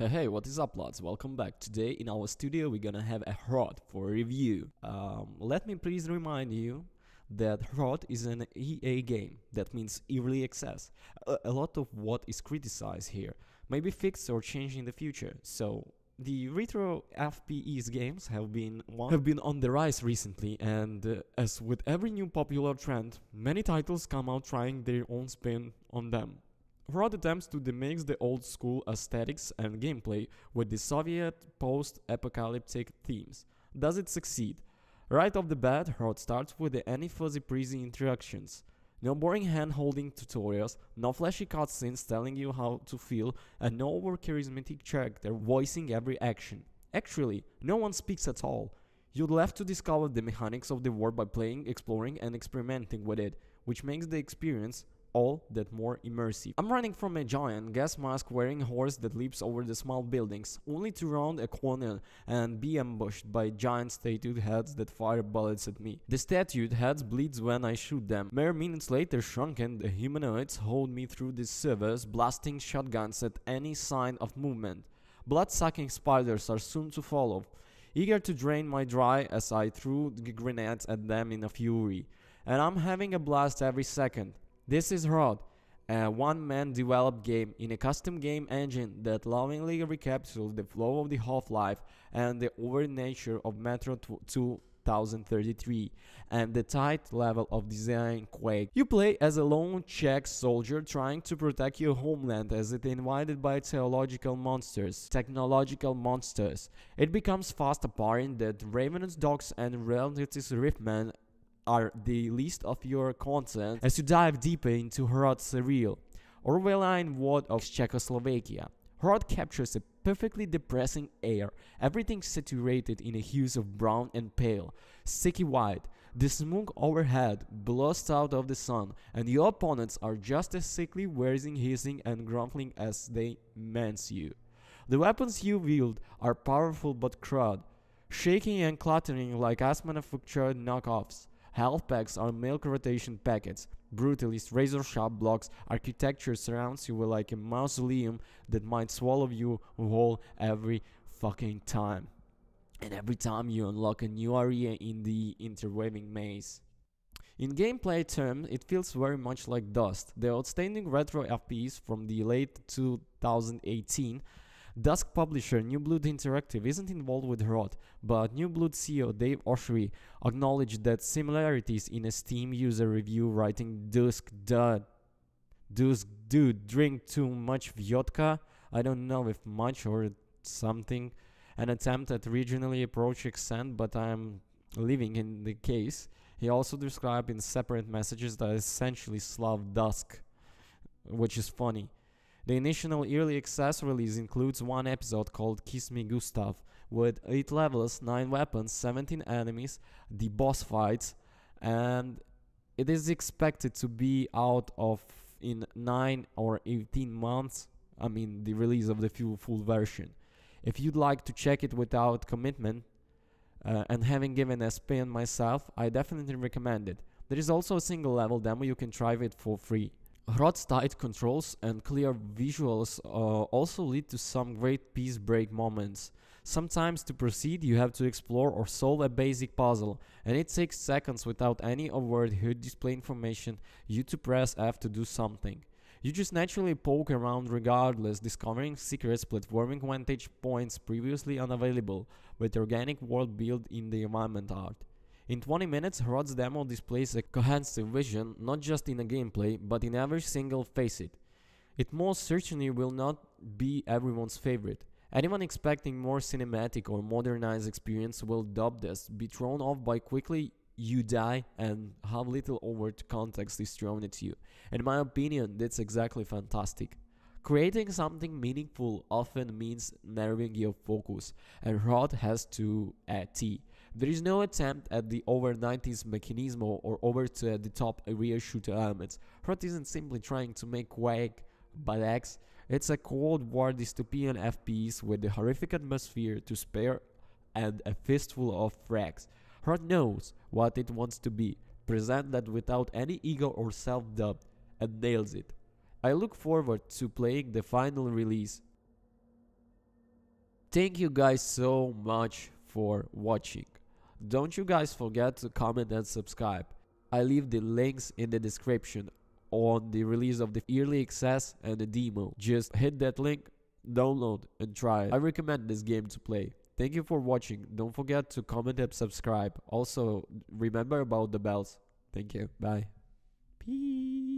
Hey, what is up, lads? Welcome back. Today in our studio we're gonna have a HROT for review. Let me please remind you that HROT is an EA game. That means early access. A lot of what is criticized here may be fixed or changed in the future. So the retro FPS games have been on the rise recently, and as with every new popular trend, many titles come out trying their own spin on them. HROT attempts to mix the old school aesthetics and gameplay with the Soviet post-apocalyptic themes. Does it succeed? Right off the bat, HROT starts with the any fuzzy breezy introductions. No boring hand-holding tutorials, no flashy cutscenes telling you how to feel, and no over-charismatic character voicing every action. Actually, no one speaks at all. You'll have to discover the mechanics of the world by playing, exploring, and experimenting with it, which makes the experience all that more immersive. I'm running from a giant gas mask wearing horse that leaps over the small buildings, only to round a corner and be ambushed by giant statued heads that fire bullets at me. The statued heads bleeds when I shoot them. Mere minutes later, shrunken, the humanoids hold me through the sewers, blasting shotguns at any sign of movement. Blood-sucking spiders are soon to follow, eager to drain my dry as I threw the grenades at them in a fury. And I'm having a blast every second. This is HROT, a one-man developed game in a custom game engine that lovingly recaptures the flow of the Half-Life and the over nature of Metro 2033 and the tight level of design Quake. You play as a lone Czech soldier trying to protect your homeland as it invaded by technological monsters. It becomes fast apparent that Ravenous Dogs and Reality's Riftman are the least of your content as you dive deeper into HROT's surreal, Orwellian world of Czechoslovakia. HROT captures a perfectly depressing air, everything saturated in a hues of brown and pale, sicky white. The smoke overhead blows out of the sun, and your opponents are just as sickly wheezing, hissing, and grumbling as they menace you. The weapons you wield are powerful but crud, shaking and clattering like mass-manufactured knockoffs. Health packs are milk rotation packets. Brutalist razor-sharp blocks. Architecture surrounds you like a mausoleum that might swallow you whole every fucking time. And every time you unlock a new area in the interweaving maze. In gameplay terms, it feels very much like Dust, the outstanding retro FPS from the late 2018. Dusk publisher New Blood Interactive isn't involved with HROT, but New Blood CEO Dave Oshry acknowledged that similarities in a Steam user review writing Dusk dude, drink too much vodka? I don't know if much or something. An attempt at regionally approach accent, but I'm living in the case. He also described in separate messages that essentially Slav Dusk, which is funny. The initial early access release includes one episode called Kiss Me Gustav, with 8 levels, 9 weapons, 17 enemies, the boss fights, and it is expected to be out of in 9 or 18 months, the release of the full version. If you'd like to check it without commitment, and having given a spin myself, I definitely recommend it. There is also a single level demo you can try it for free. HROT's tight controls and clear visuals also lead to some great peace break moments. Sometimes to proceed you have to explore or solve a basic puzzle, and it takes seconds without any overt HUD display information you to press F to do something. You just naturally poke around regardless, discovering secrets, platforming vantage points previously unavailable, with organic world built in the environment art. In 20 minutes, HROT's demo displays a cohesive vision, not just in the gameplay, but in every single facet. It most certainly will not be everyone's favorite. Anyone expecting more cinematic or modernized experience will dub this, be thrown off by quickly you die and how little overt context is thrown at you. In my opinion, that's exactly fantastic. Creating something meaningful often means narrowing your focus, and HROT has to a T. There is no attempt at the over 90s mechanism or over to the top area shooter elements. HROT isn't simply trying to make Quake badass, it's a Cold War dystopian FPS with a horrific atmosphere to spare and a fistful of frags. HROT knows what it wants to be, present that without any ego or self-doubt, and nails it. I look forward to playing the final release. Thank you guys so much for watching. Don't you guys forget to comment and subscribe. I leave the links in the description on the release of the early access and the demo. Just hit that link, download and try it. I recommend this game to play. Thank you for watching. Don't forget to comment and subscribe. Also, remember about the bells. Thank you. Bye. Peace.